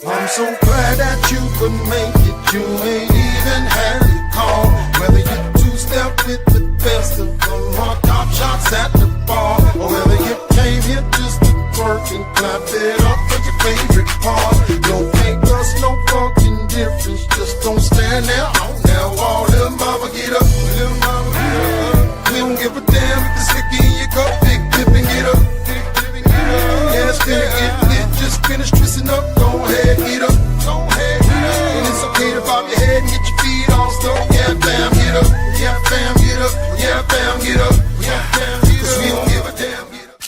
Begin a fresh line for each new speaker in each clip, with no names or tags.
I'm so glad that you could make it. You ain't even had to call. Whether you two-step with the best of them or top shots at the bar, or whether you came here just to twerk and clap it up for your favorite part. Don't make us no fucking difference. Just don't stand there on that wall. Little mama, get up. Little mama, get up. We don't give a damn if it's sticky in your cup. Big dip and get up. Yeah, it's gonna get lit. Just finish twisting up. Go ahead, get up. Go ahead, get up. And it's okay to bob your head and get your feet on stuff. Yeah, fam, get up. Yeah, fam, get up. Yeah, fam, get up. Yeah, fam, get up. 'Cause we don't give a damn. Get up.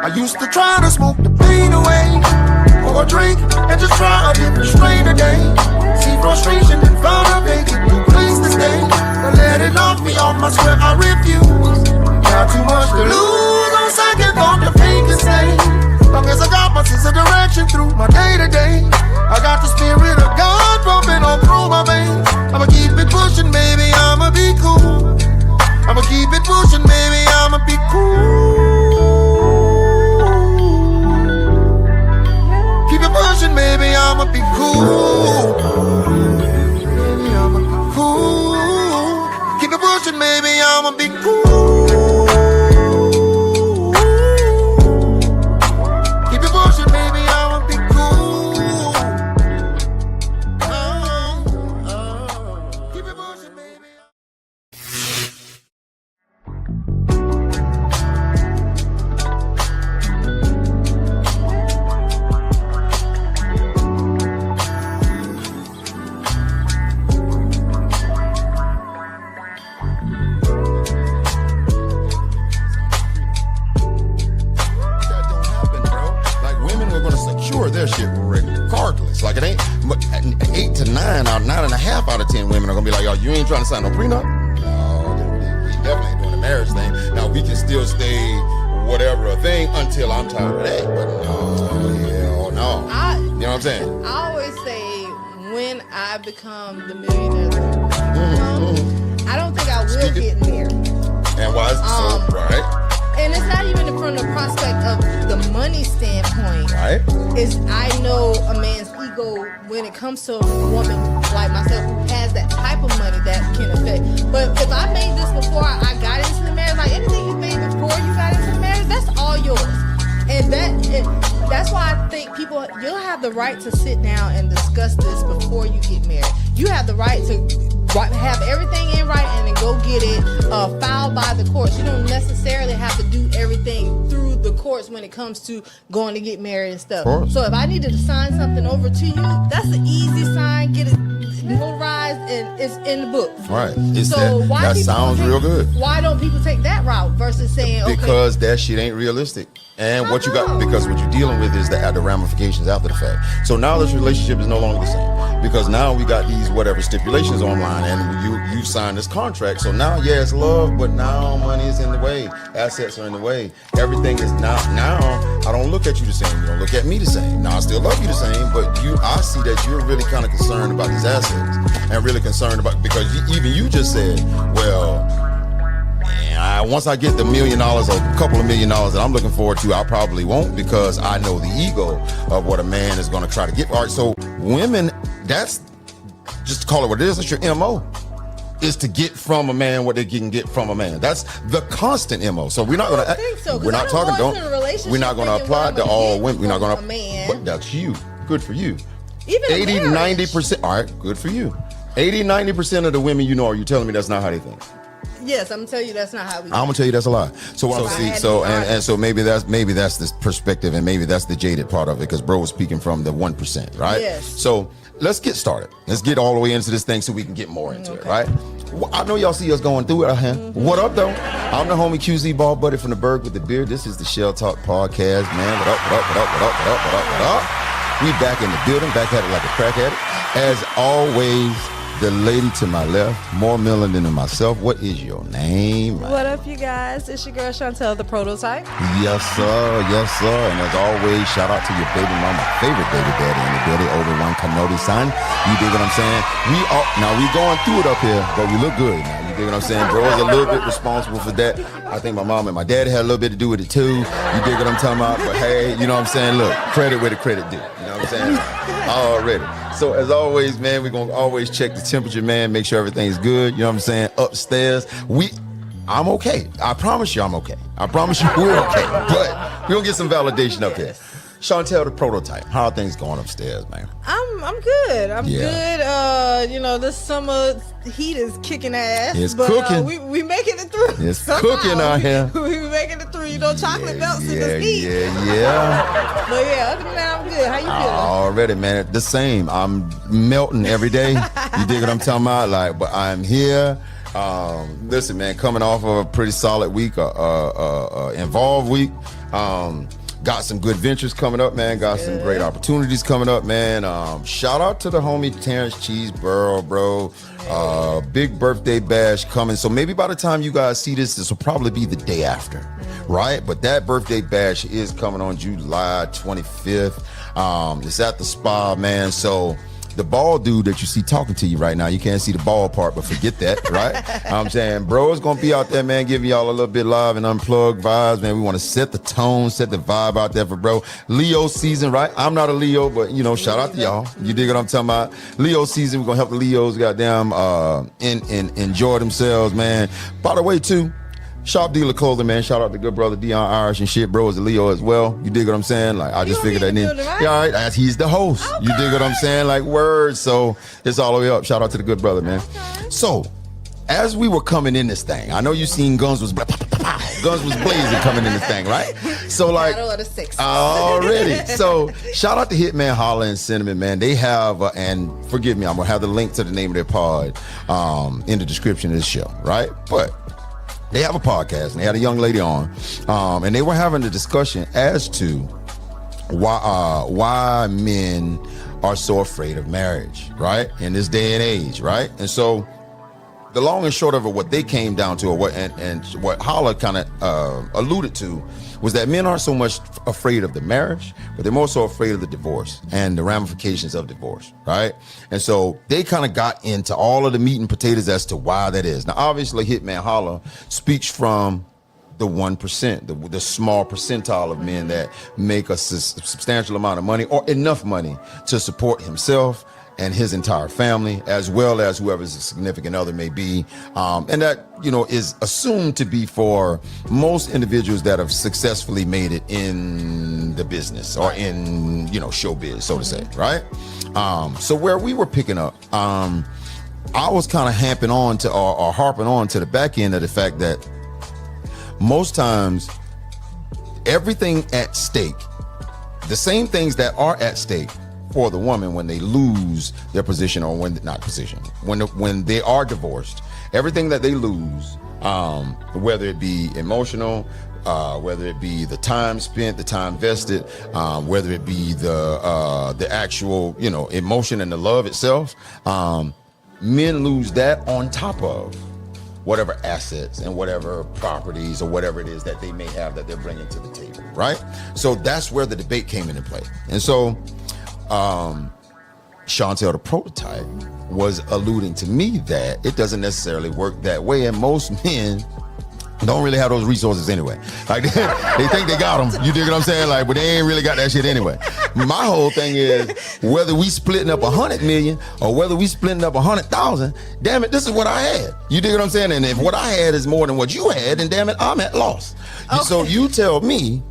I used to try to smoke the pain away, or a drink and just try a different strain a day. See frustration and found a vacant new place to stay. But let it knock me off, I swear I refuse. Got too much to lose, on second thought the pain can stay. Long as I got my sense of direction through my day to day. I got the spirit of God pumping all through my veins. I'ma keep it pushing, baby, I'ma be cool. I'ma keep it pushing, baby, I'ma be cool. Keep it pushing, baby, I'ma be cool. Baby, I'ma be cool. Keep it pushing, baby, I'ma be cool. Keep it pushing, baby, I'ma be cool. Keep it pushing, baby. Their shit regardless. Like it ain't 8 to 9 out 9.5 out of 10 women are gonna be like, yo, you ain't trying to sign no prenup? No, we definitely ain't doing the marriage thing. Now we can still stay whatever a thing until I'm tired of that. But no, hell no. You know what I'm saying?
I always say when I become the millionaire, I don't think I will get married.
And why is it so right?
And it's not even from the prospect of the money standpoint.
Right.
Is I know a man's ego when it comes to a woman like myself who has that type of money that can affect. But if I made this before I got into the marriage, like anything you made before you got into the marriage, that's all yours. And that's why I think people, you'll have the right to sit down and discuss this before you get married. You have the right to have everything in writing and then go get it filed by the courts. You don't necessarily have to do everything through the courts when it comes to going to get married and stuff. So if I needed to sign something over to you, that's an easy sign. Get it notarized and it's in the book.
Right. That sounds real good.
Why don't people take that route versus saying,
because that shit ain't realistic. And what you got, because what you're dealing with is the ramifications after the fact. So now this relationship is no longer the same, because now we got these whatever stipulations online, and you signed this contract. So now, yeah, it's love, but now money is in the way, assets are in the way, everything is now I don't look at you the same, you don't look at me the same. Now I still love you the same, but I see that you're really kind of concerned about these assets, and really concerned about, because even you just said, well, once I get the $1 million or a couple of $1 million that I'm looking forward to, I probably won't, because I know the ego of what a man is going to try to get. All right, so women, that's just to call it what it is. That's your MO, is to get from a man what they can get from a man. That's the constant MO. So we're not going to. We're not talking. We're not going to apply to all women. We're not going to. But that's you. Good for you.
Even
80-90%. All right, good for you. 80-90% of the women you know, are you telling me that's not how they think?
Yes, I'm gonna tell you that's not how we.
I'm gonna tell you that's a lie. So what so maybe that's the perspective, and maybe that's the jaded part of it, because bro was speaking from the 1%, right?
Yes.
So let's get started. Let's get all the way into this thing so we can get more into it, right? I know y'all see us going through it. What up, though? I'm the homie QZ Ball Buddy from the Berg with the beard. This is the ShellTalk Podcast, man. What up? We back in the building, back at it like a crack addict. As always, the lady to my left, more melanin than myself. What is your name?
What up, you guys? It's your girl Chantel, the prototype.
Yes, sir. Yes, sir. And as always, shout out to your baby mama, favorite baby daddy in the building, over one Canody son. You dig what I'm saying? Now we going through it up here, but we look good now. You dig what I'm saying? Bro is a little bit responsible for that. I think my mom and my dad had a little bit to do with it too. You dig what I'm talking about? But hey, you know what I'm saying? Look, credit where the credit due. You know what I'm saying? Already. So as always, man, we're going to always check the temperature, man, make sure everything's good. You know what I'm saying? Upstairs, I'm okay. I promise you I'm okay. I promise you we're okay. But we're going to get some validation up here. Chantel, the prototype. How are things going upstairs, man?
I'm good. I'm good. This summer heat is kicking ass.
It's cooking.
We making it through.
It's cooking out here.
We making it through. Chocolate melts in the heat.
Yeah.
But yeah, other than that, I'm good. How you feeling?
Already, man. The same. I'm melting every day. You dig what I'm talking about? Like, but I'm here. Listen, man, coming off of a pretty solid week, involved week. Got some good ventures coming up, man. Got some great opportunities coming up, man. Shout out to the homie Terrence Cheeseborough, bro. Big birthday bash coming. So maybe by the time you guys see this will probably be the day after, right? But that birthday bash is coming on July 25th. It's at the spa, man. So the bald dude that you see talking to you right now, you can't see the bald part, but forget that, right? I'm saying, bro, it's going to be out there, man, giving y'all a little bit live and unplugged vibes, man. We want to set the tone, set the vibe out there for bro. Leo season, right? I'm not a Leo, but, shout out to y'all. You dig what I'm talking about? Leo season, we're going to help the Leos, goddamn, enjoy themselves, man. By the way, too, Shop Dealer Clothing, man. Shout out to good brother Dion Irish and shit, bro. Is a Leo as well. You dig what I'm saying? Like, I just figured that in.
Right?
Yeah, all right. He's the host. Okay. You dig what I'm saying? Like, words. So it's all the way up. Shout out to the good brother, man. Okay. So, as we were coming in this thing, I know you seen guns was blazing coming in this thing, right? So like, already. So shout out to Hitman Holla and Cinnamon, man. They have, and forgive me, I'm gonna have the link to the name of their pod in the description of this show, right? But they have a podcast, and they had a young lady on, and they were having a discussion as to why men are so afraid of marriage, right? In this day and age, right? And so the long and short of it, what they came down to, or what Holla kind of alluded to, was that men aren't so much afraid of the marriage, but they're more so afraid of the divorce and the ramifications of divorce, right? And so they kind of got into all of the meat and potatoes as to why that is. Now, obviously, Hitman Holla speaks from the 1%, the small percentile of men that make a substantial amount of money or enough money to support himself and his entire family, as well as whoever's significant other may be. And that, is assumed to be for most individuals that have successfully made it in the business or in, showbiz, so to say, right? So where we were picking up, I was kind of harping on to the back end of the fact that most times everything at stake, the same things that are at stake for the woman when they lose their position, or when they are divorced, everything that they lose, whether it be emotional, whether it be the time spent, the time vested, whether it be the actual emotion and the love itself, men lose that on top of whatever assets and whatever properties or whatever it is that they may have that they're bringing to the table, right? So that's where the debate came into play. And so Chantel, the prototype, was alluding to me that it doesn't necessarily work that way, and most men don't really have those resources anyway. Like they think they got them, you dig what I'm saying? Like, but they ain't really got that shit anyway. My whole thing is, whether we splitting up 100 million or whether we splitting up 100,000, damn it, this is what I had. You dig what I'm saying? And if what I had is more than what you had, then damn it, I'm at loss. Okay. So you tell me,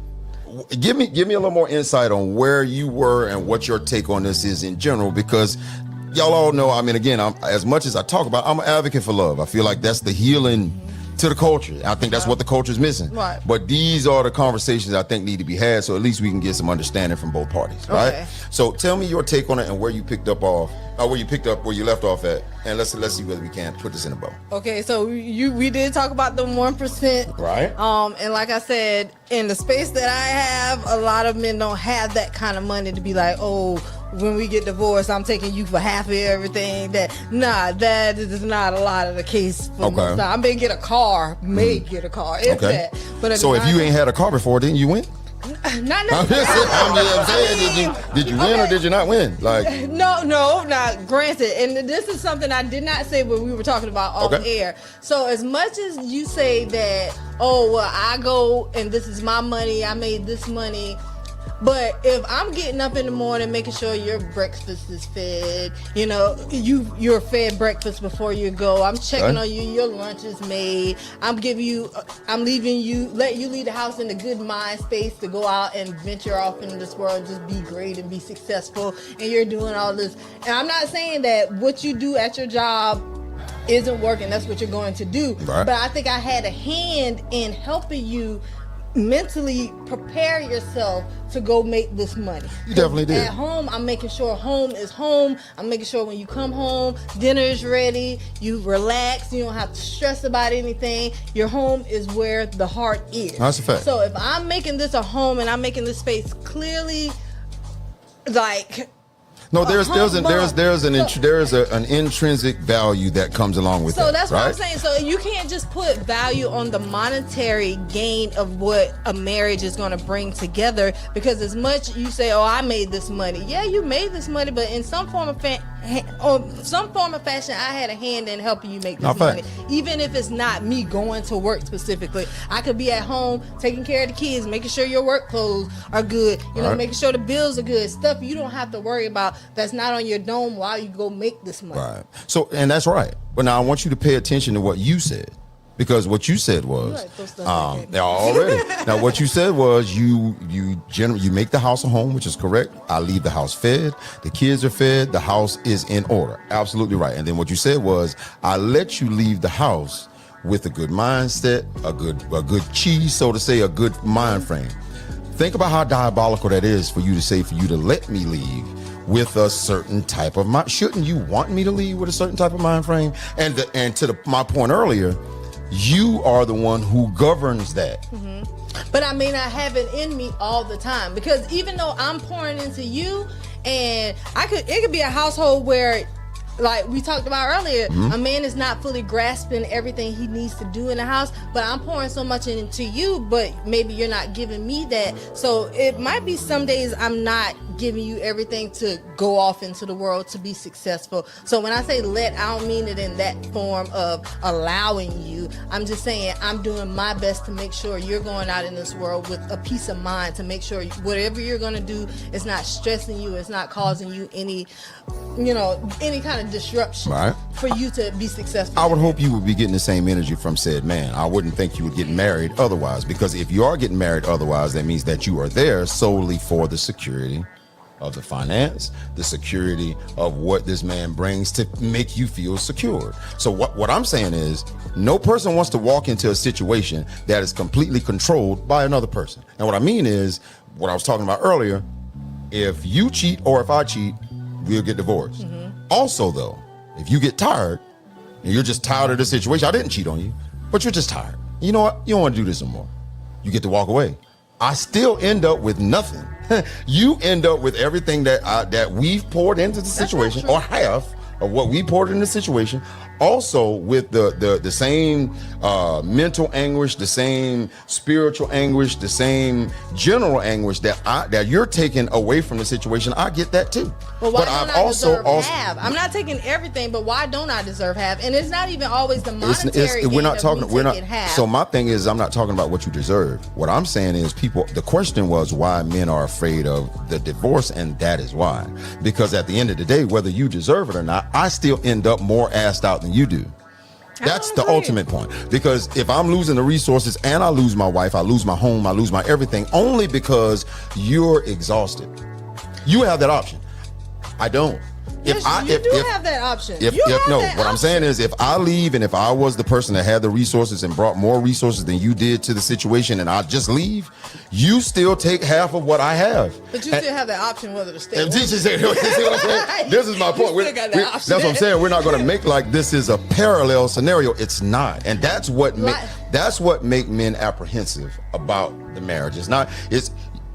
give me a little more insight on where you were and what your take on this is in general, because y'all all know, again, as much as I talk about, I'm an advocate for love. I feel like that's the healing to the culture. I think that's what the culture is missing. Right. But these are the conversations I think need to be had, so at least we can get some understanding from both parties, right? Okay. So tell me your take on it and where you picked up where you left off at, and let's see whether we can put this in a bow. Okay, so we did talk about the 1%, right? And like I said, in the space that I have, a lot of men don't have that kind of money to be like, oh,
when we get divorced, I'm taking you for half of everything. That is not a lot of the case for most. I may get a car, get a car. If that. But
so if you ain't had a car before, didn't you win?
Not necessarily.
Did you win or did you not win? Like
no. Not granted, and this is something I did not say when we were talking about off air. So as much as you say that, I go and this is my money, I made this money. But if I'm getting up in the morning, making sure your breakfast is fed, you're fed breakfast before you go. I'm checking on you. Your lunch is made. I'm leaving you, let you leave the house in a good mind space to go out and venture off into this world, just be great and be successful. And you're doing all this. And I'm not saying that what you do at your job isn't working. That's what you're going to do. Right. But I think I had a hand in helping you mentally prepare yourself to go make this money.
You definitely did.
At home, I'm making sure home is home. I'm making sure when you come home, dinner is ready. You relax. You don't have to stress about anything. Your home is where the heart is.
That's a fact.
So if I'm making this a home and I'm making this space clearly like...
No, there's an intrinsic value that comes along with it.
So that's
right?
what I'm saying. So you can't just put value on the monetary gain of what a marriage is going to bring together, because as much you say, I made this money. Yeah, you made this money, but in some form of fashion, I had a hand in helping you make this money. Even if it's not me going to work specifically, I could be at home taking care of the kids, making sure your work clothes are good, making sure the bills are good, stuff you don't have to worry about that's not on your dome while you go make this money.
Right. So, and that's right. But now I want you to pay attention to what you said. Because what you said was, already. Now what you said was you make the house a home, which is correct. I leave the house fed. The kids are fed. The house is in order. Absolutely right. And then what you said was, I let you leave the house with a good mindset, a good cheese, so to say, a good mind frame. Think about how diabolical that is for you to let me leave with a certain type of mind. Shouldn't you want me to leave with a certain type of mind frame? And my point earlier, you are the one who governs that.
Mm-hmm. But I may not have it in me all the time, because even though I'm pouring into you, and it could be a household where, like we talked about earlier, a man is not fully grasping everything he needs to do in the house, but I'm pouring so much into you, but maybe you're not giving me that. So it might be some days I'm not giving you everything to go off into the world to be successful. So when I say I don't mean it in that form of allowing you. I'm just saying I'm doing my best to make sure you're going out in this world with a peace of mind, to make sure whatever you're going to do is not stressing you, it's not causing you any kind of disruption for you to be successful.
I would hope you would be getting the same energy from said man. I wouldn't think you would get married otherwise, because if you are getting married otherwise, that means that you are there solely for the security of the finance, the security of what this man brings to make you feel secure. So what I'm saying is, no person wants to walk into a situation that is completely controlled by another person. And what I mean is, what I was talking about earlier, if you cheat or if I cheat, we'll get divorced. Mm-hmm. Also, though, if you get tired and you're just tired of the situation, I didn't cheat on you, but you're just tired. You know what? You don't want to do this no more. You get to walk away. I still end up with nothing. You end up with everything that we've poured into the situation, or half of what we poured into the situation. Also with the same mental anguish, the same spiritual anguish, the same general anguish that you're taking away from the situation. I get that too.
But why don't I deserve half? I'm not taking everything, but why don't I deserve half? And it's not even always the monetary. Half.
So my thing is, I'm not talking about what you deserve. What I'm saying is, the question was why men are afraid of the divorce, and that is why. Because at the end of the day, whether you deserve it or not, I still end up more assed out than you do. That's the ultimate point. Because if I'm losing the resources and I lose my wife, I lose my home, I lose my everything, only because you're exhausted. You have that option. I don't.
You have that option.
What I'm saying is, if I leave and if I was the person that had the resources and brought more resources than you did to the situation, and I just leave, you still take half of what I have.
But you still have that option whether to stay.
This is my point. That's what I'm saying. We're not going to make like this is a parallel scenario. It's not, and that's what make men apprehensive about the marriage.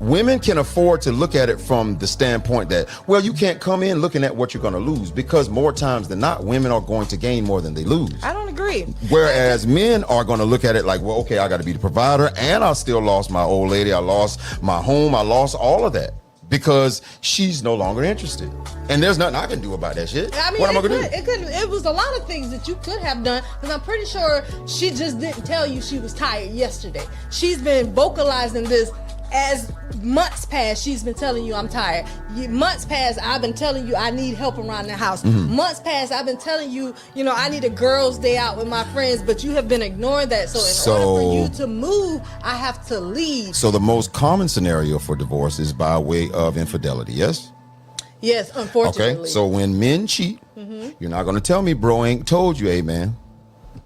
women can afford to look at it from the standpoint that, well, you can't come in looking at what you're going to lose, because more times than not, women are going to gain more than they lose.
I don't agree.
Whereas men are going to look at it like, well, okay, I got to be the provider, and I still lost my old lady, I lost my home, I lost all of that because she's no longer interested. And there's nothing I can do about that shit.
I mean,
what am I going to do?
It was a lot of things that you could have done, because I'm pretty sure she just didn't tell you she was tired yesterday. She's been vocalizing this as months past. She's been telling you, I'm tired. Months past, I've been telling you I need help around the house. Months past, I've been telling you, I need a girl's day out with my friends, but you have been ignoring that. So in order for you to move, I have to leave.
So the most common scenario for divorce is by way of infidelity, yes?
Yes, unfortunately.
Okay, so when men cheat, you're not going to tell me bro ain't told you, hey, man.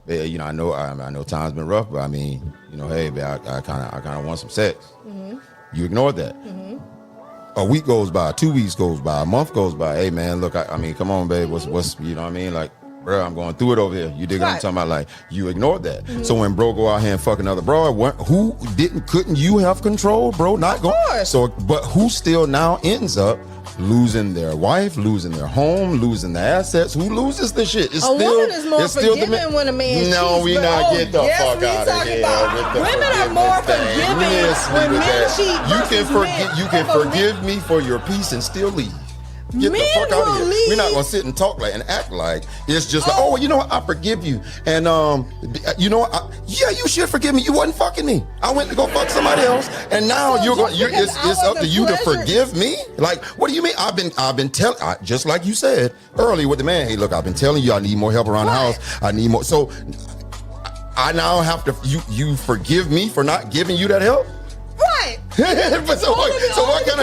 I know time's been rough, but I mean, hey, man, I kind of want some sex. You ignored that. A week goes by, 2 weeks goes by, a month goes by. Hey, man, look, I mean, come on, babe. What's you know what I mean? Like, bro, I'm going through it over here. You dig what I'm talking about? Like, you ignored that. So when bro go out here and fuck another bro, couldn't you have control, bro? Not going. So, but who still now ends up losing their wife, losing their home, losing their assets? Who loses the shit? It's
woman is more forgiving when a man cheats.
No, we not get the fuck out of here.
Women are more forgiving when men cheat.
You can forgive me for your peace and still leave. Get the fuck out of here.
Leave.
We're not gonna sit and talk like and act like it's just like, oh, you know what? I forgive you, and you know what? Yeah, you should forgive me. You wasn't fucking me. I went to go fuck somebody else, and now it's up to you to forgive me. Like, what do you mean? I've been telling, just like you said earlier with the man. Hey, look, I've been telling you I need more help around the house. I need more. So I now have to. You forgive me for not giving you that help.
Right.
But what kind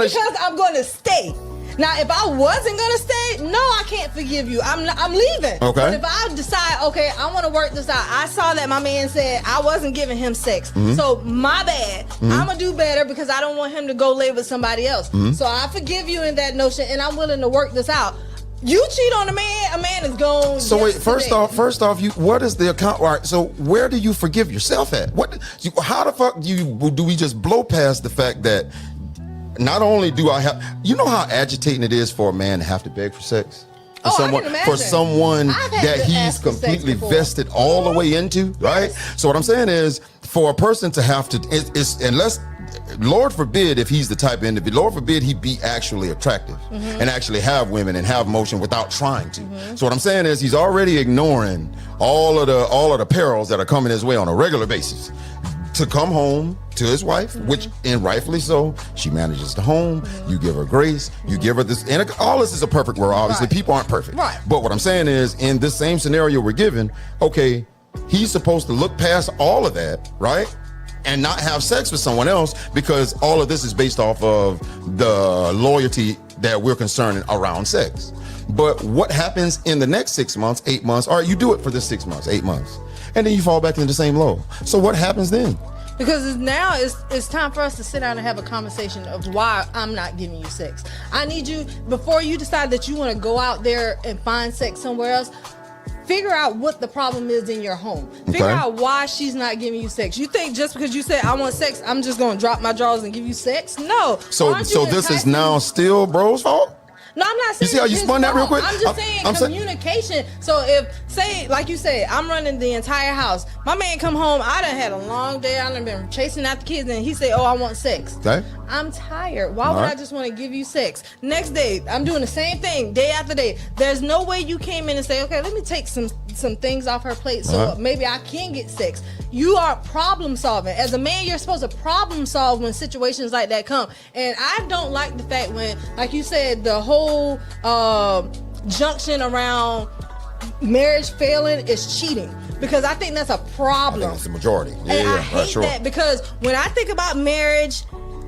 of shit?
Because I'm going to stay. Now, if I wasn't going to stay, no, I can't forgive you. I'm leaving. Okay. But if I decide, okay, I want to work this out. I saw that my man said I wasn't giving him sex. So my bad. I'm going to do better because I don't want him to go live with somebody else. So I forgive you in that notion, and I'm willing to work this out. You cheat on a man is gone.
So wait, first off, what is the account? All right, so where do you forgive yourself at? How the fuck do we just blow past the fact that not only do I have, how agitating it is for a man to have to beg for sex? For someone that he's completely vested all the way into, right? So what I'm saying is, for a person to have to, unless, Lord forbid, if he's the type of individual, Lord forbid he be actually attractive and actually have women and have motion without trying to. So what I'm saying is, he's already ignoring all of the perils that are coming his way on a regular basis to come home to his wife, which, and rightfully so, she manages the home. You give her grace. You give her this, and all this is a perfect world. Obviously, people aren't perfect. Right. But what I'm saying is, in this same scenario we're given, okay, he's supposed to look past all of that, right? And not have sex with someone else, because all of this is based off of the loyalty that we're concerned around sex. But what happens in the next 6 months, 8 months, or you do it for the 6 months, 8 months, and then you fall back into the same low. So what happens then?
Because now it's time for us to sit down and have a conversation of why I'm not giving you sex. I need you, before you decide that you want to go out there and find sex somewhere else, figure out what the problem is in your home. Figure out why she's not giving you sex. You think just because you said I want sex, I'm just going to drop my drawers and give you sex? No.
So this is now still bro's fault?
No, I'm not saying.
You see how you spun that real quick?
I'm just saying communication. So if, say, like you said, I'm running the entire house. My man come home, I done had a long day. I done been chasing after kids, and he say, oh, I want sex. Okay. I'm tired. Why would I just want to give you sex? Next day, I'm doing the same thing, day after day. There's no way you came in and say, okay, let me take some things off her plate so maybe I can get sex. You are problem solving. As a man, you're supposed to problem solve when situations like that come. And I don't like the fact when, like you said, the whole junction around marriage failing is cheating, because I think that's a problem.
I think it's the majority.
I hate that, because when I think about marriage,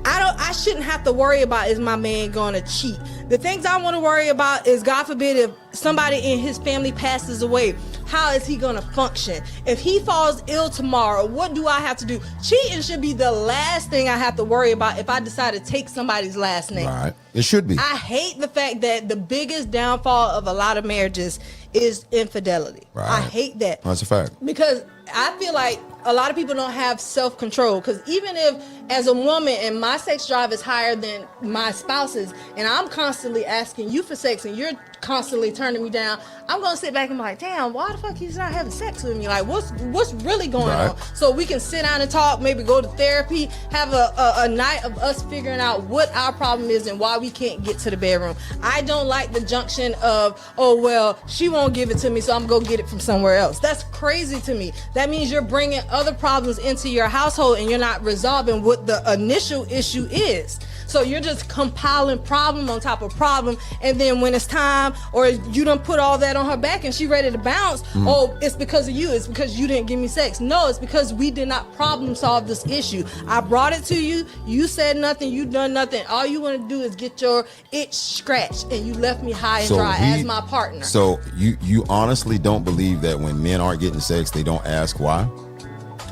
I shouldn't have to worry about, is my man gonna cheat? The things I want to worry about is, God forbid, if somebody in his family passes away, how is he gonna function? If he falls ill tomorrow, what do I have to do? Cheating should be the last thing I have to worry about if I decide to take somebody's last name.
Right. It should be.
I hate the fact that the biggest downfall of a lot of marriages is infidelity. Right. I hate that.
That's a fact.
Because I feel like a lot of people don't have self-control, because even if as a woman and my sex drive is higher than my spouse's, and I'm constantly asking you for sex and you're constantly turning me down, I'm gonna sit back and be like, damn, why the fuck he's not having sex with me? Like, what's really going on? So we can sit down and talk, maybe go to therapy, have a night of us figuring out what our problem is and why we can't get to the bedroom. I don't like the junction of, oh well, she won't give it to me, so I'm gonna go get it from somewhere else. That's crazy to me. That means you're bringing other problems into your household and you're not resolving what the initial issue is. So you're just compiling problem on top of problem, and then when it's time, or you done put all that on her back and she ready to bounce, oh, it's because of you, it's because you didn't give me sex. No, it's because we did not problem solve this issue. I brought it to you, you said nothing, you done nothing. All you want to do is get your itch scratched, and you left me high and dry as my partner.
So you honestly don't believe that when men aren't getting sex, they don't ask why?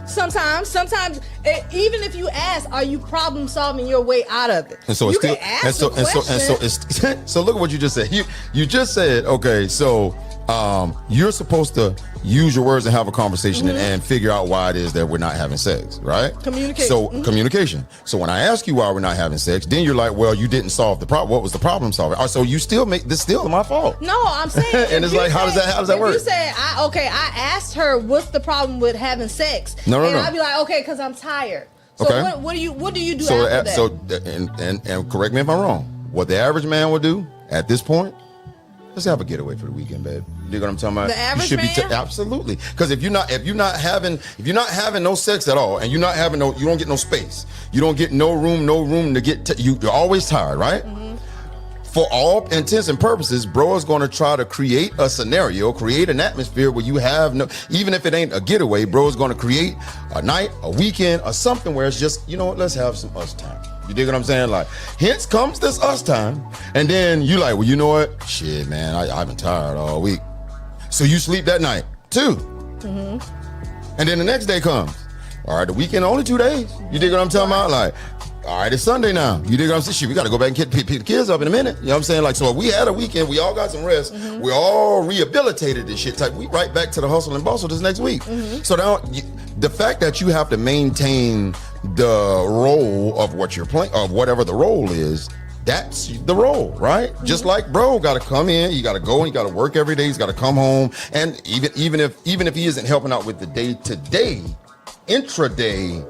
Sometimes, even if you ask, are you problem solving your way out of it?
And so
you
it's still,
can ask
so look at what you just said. You just said, okay, so you're supposed to use your words and have a conversation and figure out why it is that we're not having sex, right?
Communication.
So communication. So when I ask you why we're not having sex, then you're like, well, you didn't solve the problem. What was the problem solving? So you still make this still my fault.
No, I'm saying,
and it's like, how does that work?
You said, I asked her, what's the problem with having sex?
No.
I'd be like, okay, because I'm tired. So
okay.
what do you do after that?
So and correct me if I'm wrong. What the average man would do at this point, let's have a getaway for the weekend, babe. You know what I'm talking about?
The average man?
Absolutely. Because if you're not having no sex at all, and you don't get no space, you don't get no room to get you're always tired, right? For all intents and purposes, bro is going to try to create a scenario, create an atmosphere where you have no, even if it ain't a getaway, bro is going to create a night, a weekend, or something where it's just, you know what, let's have some us time. You dig what I'm saying? Like, hence comes this us time. And then you like, well, you know what? Shit, man, I've been tired all week. So you sleep that night, too. And then the next day comes. All right, the weekend, only 2 days. You dig what I'm talking about? Like, all right, it's Sunday now. You dig what I'm saying? Shit, we got to go back and pick the kids up in a minute. You know what I'm saying? Like, so if we had a weekend, we all got some rest. We all rehabilitated this shit. We right back to the hustle and bustle this next week. So now, the fact that you have to maintain the role of what you're playing, of whatever the role is, that's the role, right? Just like bro got to come in, you got to go and you got to work every day. He's got to come home, and even if he isn't helping out with the day-to-day, intraday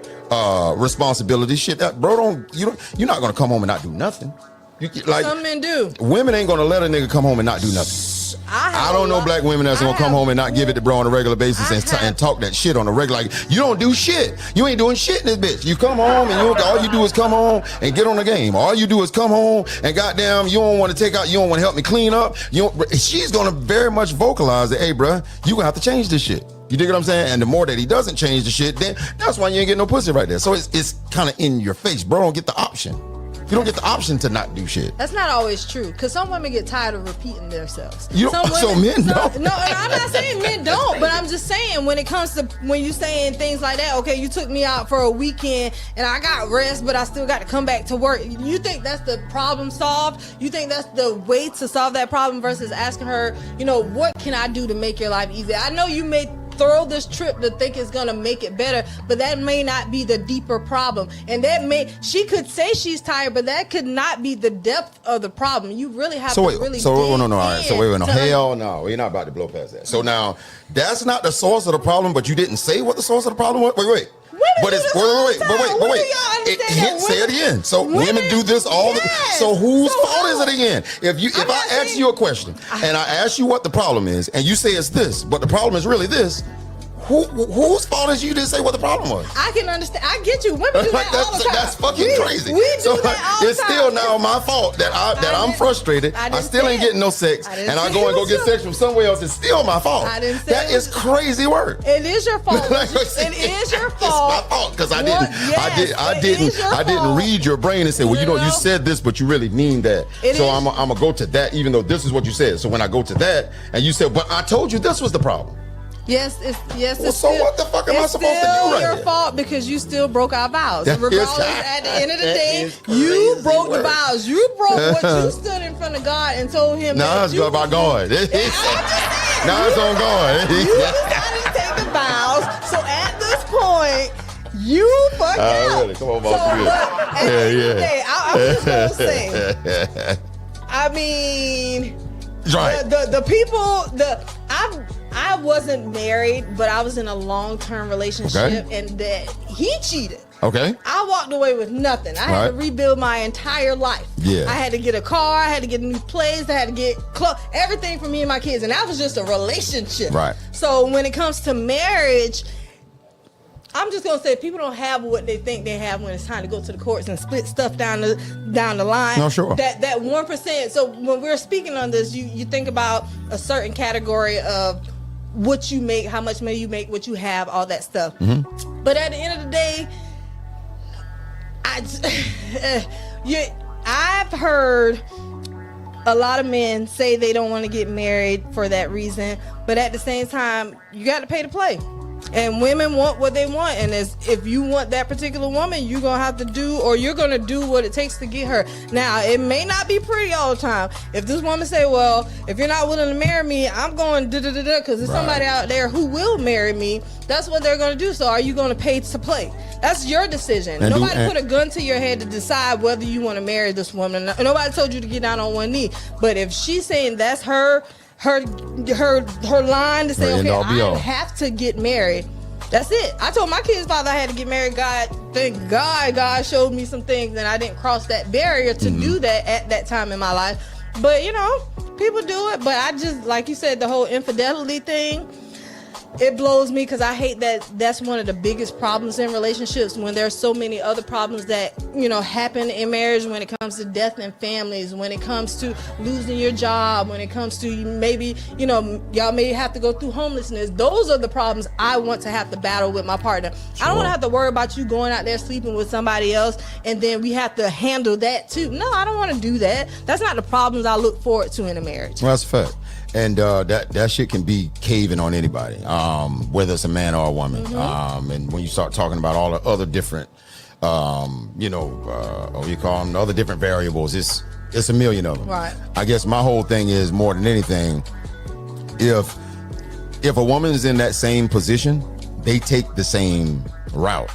responsibility shit, that bro you're not gonna come home and not do nothing.
Some men do.
Women ain't gonna let a nigga come home and not do nothing. I don't know black women that's gonna come home and not give it to bro on a regular basis and talk that shit on a regular. Like, you don't do shit. You ain't doing shit in this bitch. You come home and all you do is come home and get on the game. All you do is come home and goddamn, you don't want to you don't want to help me clean up. She's gonna very much vocalize that, hey, bro, you gonna have to change this shit. You dig what I'm saying? And the more that he doesn't change the shit, then that's why you ain't get no pussy right there. So it's kind of in your face. Bro don't get the option. You don't get the option to not do shit.
That's not always true, because some women get tired of repeating themselves.
Men don't.
No, I'm not saying men don't, but I'm just saying when it comes to when you saying things like that, okay, you took me out for a weekend and I got rest, but I still got to come back to work. You think that's the problem solved? You think that's the way to solve that problem versus asking her, what can I do to make your life easier? I know you may throw this trip to think it's gonna make it better, but that may not be the deeper problem. And she could say she's tired, but that could not be the depth of the problem. You really have to really dig
all right. So wait, hell no, we're not about to blow past that. So now, that's not the source of the problem, but you didn't say what the source of the problem was? Wait. Wait. Say it again. So women do this all the time. So whose fault is it again? If I ask you a question and I ask you what the problem is, and you say it's this, but the problem is really this, whose fault is you didn't say what the problem was?
I can understand. I get you. Women do that all the time.
That's fucking crazy.
We do that all the time.
It's still now my fault that I'm frustrated. I still ain't getting no sex, and I go get sex from somewhere else. It's still my fault. That is crazy work.
It is your fault. It is your fault.
It's my fault because I didn't read your brain and say, well, you said this, but you really mean that. So I'm gonna go to that, even though this is what you said. So when I go to that, and you said, but I told you this was the problem.
Yes.
So what the fuck am I supposed to do right here?
It's still your fault because you still broke our vows. Regardless, at the end of the day, you broke the vows. You broke what you stood in front of God and told him.
Nah, it's about God. Nah, it's on God.
You decided to take the vows. So at this point, you fucked out.
Really? Come on, boss.
At the end of the day, I'm just gonna say. I mean,
right.
the people, I wasn't married, but I was in a long-term relationship, and that he cheated.
Okay.
I walked away with nothing. I had to rebuild my entire life.
Yeah.
I had to get a car. I had to get a new place. I had to get everything for me and my kids, and that was just a relationship.
Right.
So when it comes to marriage, I'm just gonna say people don't have what they think they have when it's time to go to the courts and split stuff down the line.
No, sure.
That 1%. So when we're speaking on this, you think about a certain category of what you make, how much money you make, what you have, all that stuff. Mm-hmm. But at the end of the day, I've heard a lot of men say they don't want to get married for that reason, but at the same time, you got to pay to play. And women want what they want, and if you want that particular woman, you're gonna have to do, or you're gonna do what it takes to get her. Now, it may not be pretty all the time. If this woman say, "Well, if you're not willing to marry me, I'm going da-da-da-da," because there's somebody out there who will marry me, that's what they're gonna do. So, are you gonna pay to play? That's your decision. And nobody put a gun to your head to decide whether you want to marry this woman. Nobody told you to get down on one knee. But if she's saying that's her line to say, okay, I have to get married. That's it. I told my kid's father I had to get married. Thank God showed me some things, and I didn't cross that barrier to do that at that time in my life. But people do it. But I just, like you said, the whole infidelity thing, it blows me because I hate that. That's one of the biggest problems in relationships, when there's so many other problems that happen in marriage, when it comes to death in families, when it comes to losing your job, when it comes to maybe y'all may have to go through homelessness. Those are the problems I want to have to battle with my partner. Sure. I don't want to have to worry about you going out there sleeping with somebody else and then we have to handle that too. No, I don't want to do that. That's not the problems I look forward to in a marriage.
Well, that's a fact. And that shit can be caving on anybody, whether it's a man or a woman. Mm-hmm. And when you start talking about all the other different, what you call them, the other different variables, it's a million of them.
Right.
I guess my whole thing is, more than anything, if a woman is in that same position, they take the same route.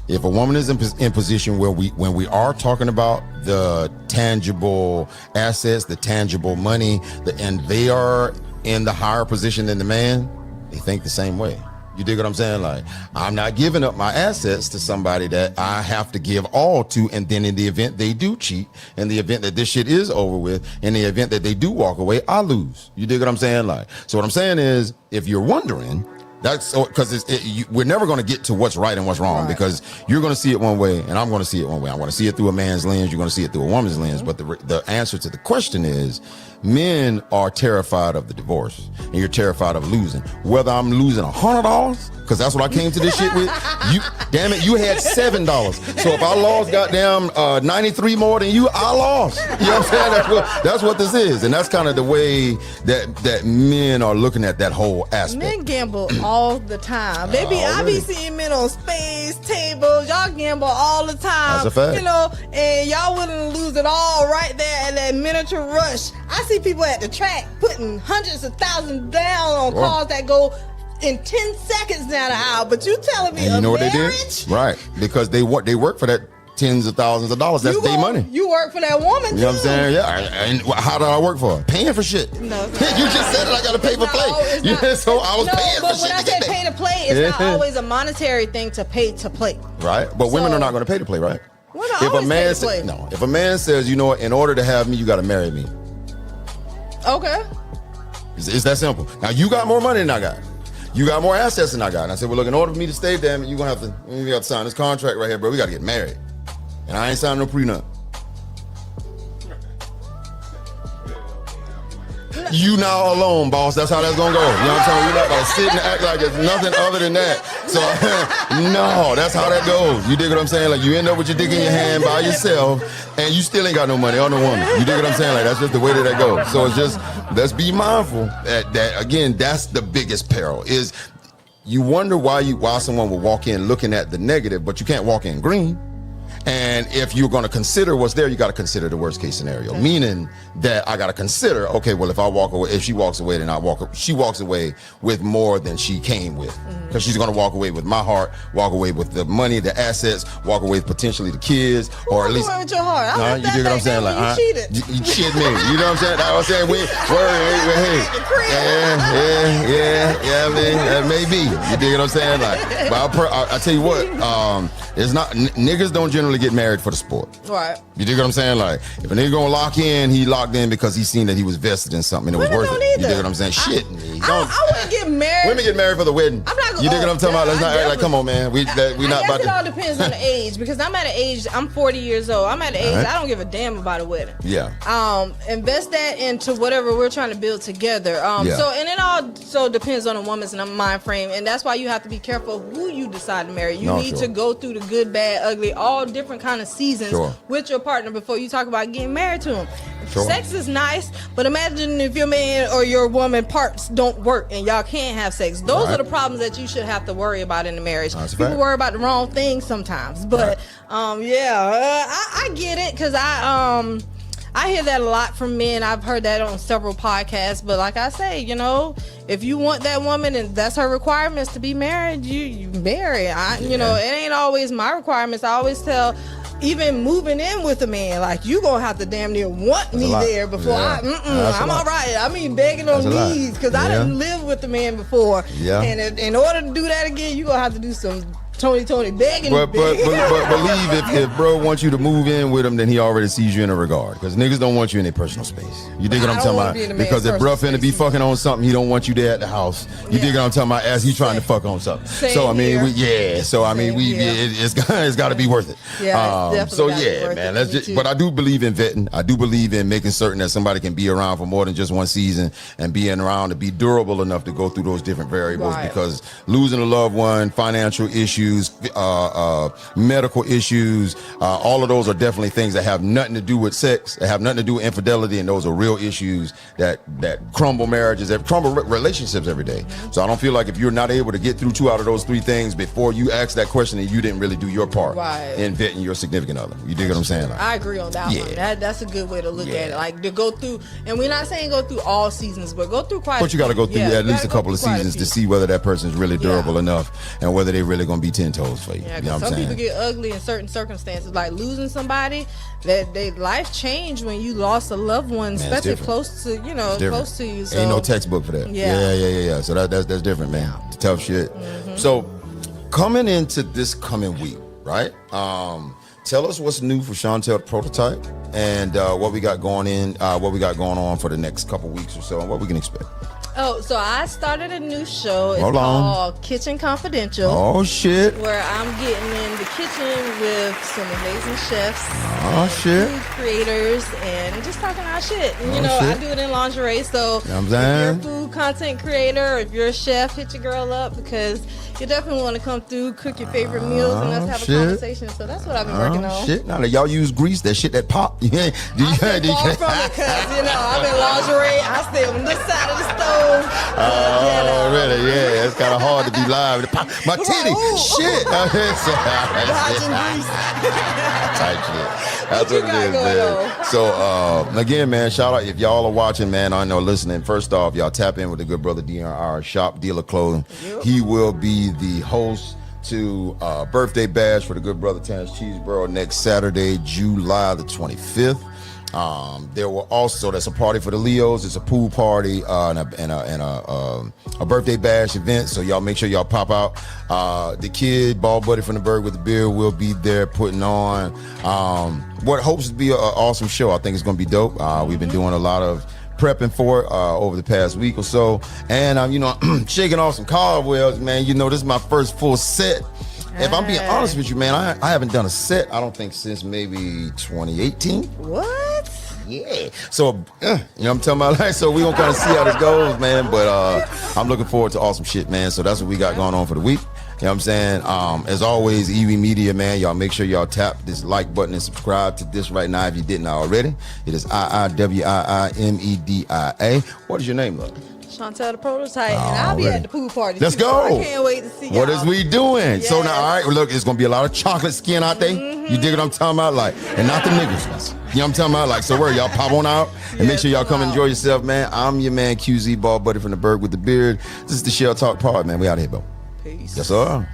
If a woman is in position where when we are talking about the tangible assets, the tangible money, and they are in the higher position than the man, they think the same way. You dig what I'm saying? Like, I'm not giving up my assets to somebody that I have to give all to, and then in the event they do cheat, in the event that this shit is over with, in the event that they do walk away, I lose. You dig what I'm saying? Like, so what I'm saying is, if you're wondering, that's because we're never going to get to what's right and what's wrong, because you're going to see it one way and I'm going to see it one way. I'm going to see it through a man's lens. You're going to see it through a woman's lens. But the answer to the question is, men are terrified of the divorce, and you're terrified of losing. Whether I'm losing $100, because that's what I came to this shit with. Damn it, you had $7. So if I lost goddamn 93 more than you, I lost. You know what I'm saying? That's what this is, and that's kind of the way that men are looking at that whole aspect.
Men gamble all the time. Baby, I be seeing men on spades tables. Y'all gamble all the time.
That's a fact.
And y'all willing to lose it all right there at that miniature rush. I see people at the track putting hundreds of thousands down on cars that go in 10 seconds down the aisle. But you telling me,
and you know what they did? Right, because they work for that tens of thousands of dollars. That's their money.
You work for that woman too.
You know what I'm saying? Yeah. And how do I work for her? Paying for shit.
No,
you just said it. I got to pay for play. So I was paying for shit.
But when I say pay to play, it's not always a monetary thing to pay to play.
Right, but women are not going to pay to play, right?
If
a man says, you know what, in order to have me, you got to marry me.
Okay.
It's that simple. Now, you got more money than I got. You got more assets than I got. And I said, well, look, in order for me to stay, damn it, you're going to have to sign this contract right here, bro. We got to get married. And I ain't signing no prenup. You now alone, boss. That's how that's going to go. You know what I'm saying? You're not going to sit and act like it's nothing other than that. So, no, that's how that goes. You dig what I'm saying? Like, you end up with your dick in your hand by yourself, and you still ain't got no money or no woman. You dig what I'm saying? Like, that's just the way that goes. So it's just, let's be mindful that again, that's the biggest peril, is you wonder why someone will walk in looking at the negative, but you can't walk in green. And if you're going to consider what's there, you got to consider the worst case scenario. Okay. Meaning that I got to consider, okay, well, if I walk away, if she walks away, then she walks away with more than she came with. Because she's going to walk away with my heart, walk away with the money, the assets, walk away with potentially the kids, or at least.
Walk away with your heart.
You dig what I'm saying? Like,
you cheated.
You cheated me. You know what I'm saying? I was saying, yeah, I mean, that may be. You dig what I'm saying? Like, but I tell you what, it's not, niggas don't generally get married for the sport.
Right.
You dig what I'm saying? Like, if a nigga gonna lock in, he locked in because he seen that he was vested in something and it was worth it. You dig what I'm saying?
I wouldn't get married.
Women get married for the wedding. I'm not gonna, you dig what I'm talking about? Let's not act like, come on, man. We not about to.
It all depends on the age, because I'm at an age, I'm 40 years old. I'm at an age, I don't give a damn about a wedding.
Yeah.
Invest that into whatever we're trying to build together. So, and it all depends on a woman's mind frame, and that's why you have to be careful who you decide to marry. You need to go through the good, bad, ugly, all different kind of seasons with your partner before you talk about getting married to him. Sex is nice, but imagine if your man or your woman parts don't work and y'all can't have sex. Those are the problems that you should have to worry about in the marriage. People worry about the wrong things sometimes, but I get it, because I hear that a lot from men. I've heard that on several podcasts. But like I say, you know, if you want that woman and that's her requirements to be married, you marry. You know, it ain't always my requirements. I always tell, even moving in with a man, like, you gonna have to damn near want me there before I'm all right. I mean, begging on knees, because I didn't live with a man before. Yeah. And in order to do that again, you gonna have to do some Tony begging. But believe
if bro wants you to move in with him, then he already sees you in a regard. Because niggas don't want you in their personal space. You dig what I'm talking about? Because if bro finna be fucking on something, he don't want you there at the house. You dig what I'm talking about? As he trying to fuck on something. So I mean, it's got to be worth it. Yeah. So yeah, man. But I do believe in vetting. I do believe in making certain that somebody can be around for more than just one season, and being around to be durable enough to go through those different variables. Because losing a loved one, financial issues, medical issues, all of those are definitely things that have nothing to do with sex, that have nothing to do with infidelity, and those are real issues that crumble marriages, that crumble relationships every day. So I don't feel like if you're not able to get through 2 out of those 3 things before you ask that question, then you didn't really do your part in vetting your significant other. You dig what I'm saying? Like,
I agree on that one. That's a good way to look at it. Like, to go through, and we're not saying go through all seasons, but go through quite.
But you got to go through at least a couple of seasons to see whether that person is really durable enough, and whether they're really going to be 10 toes for you.
Yeah, you know some people get ugly in certain circumstances, like losing somebody. That their life changed when you lost a loved one, especially close to you. So.
Ain't no textbook for that. Yeah. So that's different, man. It's tough shit. So coming into this coming week, right? Tell us what's new for ShellTalk Prototype, and what we got going on for the next couple weeks or so, and what we can expect.
Oh, so I started a new show. It's called Kitchen Confidential.
Oh, shit.
Where I'm getting in the kitchen with some amazing chefs.
Oh, shit.
Food creators, and just talking our shit. And, I do it in lingerie. So if you're a food content creator, or if you're a chef, hit your girl up, because you definitely want to come through, cook your favorite meals, and let's have a conversation. So that's what I've been working on.
Shit. Now that y'all use grease, that shit that pop.
I'm far from it, because, I'm in lingerie. I stay on this side of the stove.
Really? Yeah, it's kind of hard to be live. My titty, shit. Tight shit. That's what it is, man. So, again, man, shout out if y'all are watching, man. I know listening. First off, y'all tap in with the good brother DRR Shop Dealer Clothing. He will be the host to birthday bash for the good brother Terrence Cheeseborough next Saturday, July the 25th. There will also, that's a party for the Leos. It's a pool party and a birthday bash event. So y'all make sure y'all pop out. The kid, Ball Buddy from the Bird with the Beard, will be there putting on what hopes to be an awesome show. I think it's going to be dope. We've been doing a lot of prepping for it over the past week or so, and I'm shaking off some cobwebs, man. This is my first full set. If I'm being honest with you, man, I haven't done a set, I don't think, since maybe 2018.
What?
Yeah. So, I'm talking about, like, so we gonna kind of see how this goes, man. But I'm looking forward to awesome shit, man. So that's what we got going on for the week. You know what I'm saying? As always, EV Media, man, y'all make sure y'all tap this like button and subscribe to this right now if you didn't already. It is IIWIIMEDIA. What is your name, love?
Chantel the prototype, and I'll be
Already.
at the pool party.
Let's
too, so
go.
I can't wait to see y'all.
What is we doing? So
Yes.
now, all right, look, it's gonna be a lot of chocolate skin out there. You dig what I'm talking about? Like, and not the niggas. You know what I'm talking about? Like, so where y'all pop on out and make sure y'all come enjoy yourself, man. I'm your man QZ, ball buddy from the Berg with the beard. This is the ShellTalk Pod, man. We out here, bro.
Peace.
Yes, sir.